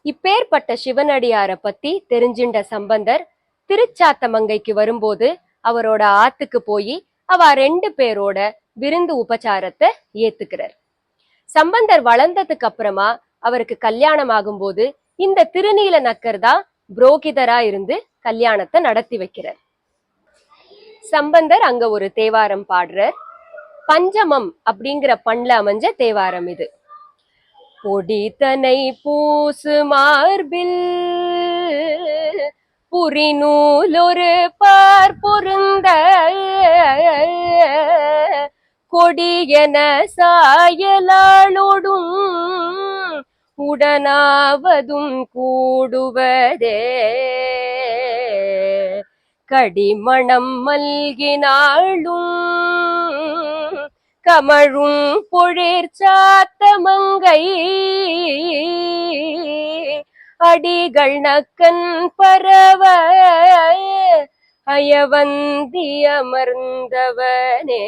இப்பேற்பட்ட சிவனடியார பத்தி தெரிஞ்சின்ற சம்பந்தர் திருச்சாத்தமங்கைக்கு வரும்போது அவரோட ஆத்துக்கு போய் அவ 2 பேரோட விருந்து உபச்சாரத்தை ஏத்துக்கிறார். சம்பந்தர் வளர்ந்ததுக்கு அப்புறமா அவருக்கு கல்யாணம் ஆகும்போது இந்த திருநீல நக்கர் தான் புரோகிதரா இருந்து கல்யாணத்தை நடத்தி வைக்கிறார். சம்பந்தர் அங்க ஒரு தேவாரம் பாடுறார். பஞ்சமம் அப்படிங்கிற பண்ணல அமைஞ்ச தேவாரம் இது. பொடித்தனை பூசு மார்பில் புரிநூலொரு பார் பொருந்த கொடியன சாயலாளோடும் உடனாவதும் கூடுவதே கடிமணம் மல்கினாளும் கமழும் பொழிற் சாத்தமங்கை அடிகள் நக்கன் பரவ அயவந்தி அமர்ந்தவனே.